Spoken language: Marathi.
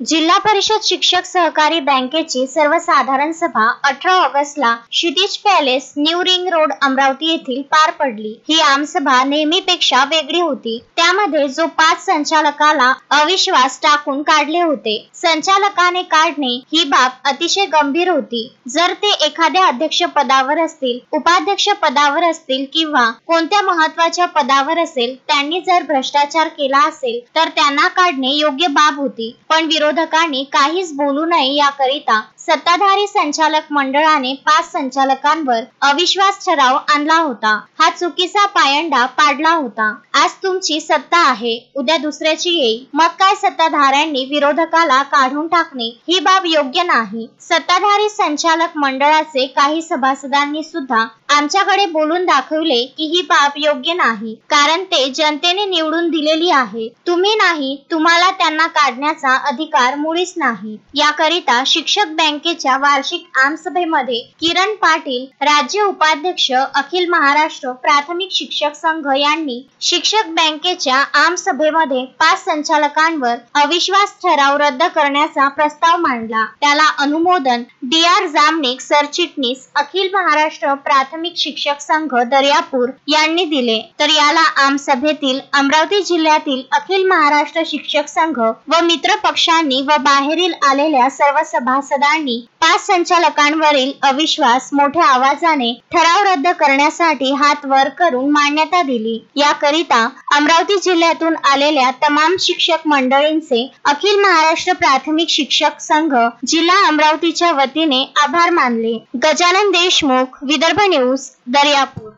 जिल्हा परिषद शिक्षक सहकारी बँकेची सर्वसाधारण सभा 18 ऑगस्टला Kshitij palace, new ring road, Amravati येथील पार पडली। ही आमसभा नेहमीपेक्षा वेगळी होती। त्यामध्ये जो 5 संचालकाला अविश्वास टाकून काढले होते, संचालकाने काढणे ही बाब अतिशय गंभीर होती। जर ते एखाद्या अध्यक्ष पदावर असतील, उपाध्यक्ष पदावर असतील किंवा कोणत्या महत्त्वाच्या पदावर असेल, त्यांनी जर भ्रष्टाचार केला असेल तर त्यांना काढणे योग्य बाब होती। पण विरोधकांनी काहीच बोलू नये याकरिता सत्ताधारी संचालक मंडळाने 5 संचालकांवर अविश्वास ठराव आणला होता। हा चुकीचा पायंडा पाडला होता। आज तुमची सत्ता आहे, उद्या दुसऱ्याची येईल, मग काय सत्ताधाऱ्यांनी विरोधकाला काढून टाकणे ही बाब योग्य नाही। सत्ताधारी संचालक मंडळाचे काही सभासदांनी सुद्धा आमच्याकडे बोलून दाखवले की ही बाब योग्य नाही, कारण ते जनतेने निवडून दिलेली आहे। तुम्ही नाही, तुम्हाला त्यांना काढण्याचा अधिकार मुळीच नाही। याकरिता शिक्षक बँकेच्या वार्षिक आमसभेमध्ये किरण पाटील, राज्य उपाध्यक्ष, अखिल महाराष्ट्र प्राथमिक शिक्षक संघ यांनी शिक्षक बँकेच्या आमसभेमध्ये 5 संचालकांवर अविश्वास ठराव रद्द करण्याचा प्रस्ताव मांडला। त्याला अनुमोदन DR जामनिक, सरचिटणीस, अखिल महाराष्ट्र प्राथमिक शिक्षक संघ दर्यापूर यांनी दिले। तर याला आमसभेतील अमरावती जिल्ह्यातील अखिल महाराष्ट्र शिक्षक संघ व मित्र पक्षांनी व बाहेरील आलेल्या सर्व सभासदांनी 5 संचालकांवरील अविश्वास मोठ्या आवाजाने ठराव रद्द करण्यासाठी हात वर करून मान्यता दिली। याकरिता अमरावती जिल्ह्यातून आलेल्या तमाम शिक्षक मंडळींचे अखिल महाराष्ट्र प्राथमिक शिक्षक संघ जिल्हा अमरावतीच्या वतीने आभार मानले। गजानन देशमुख, विदर्भ न्यूज, दर्यापूर।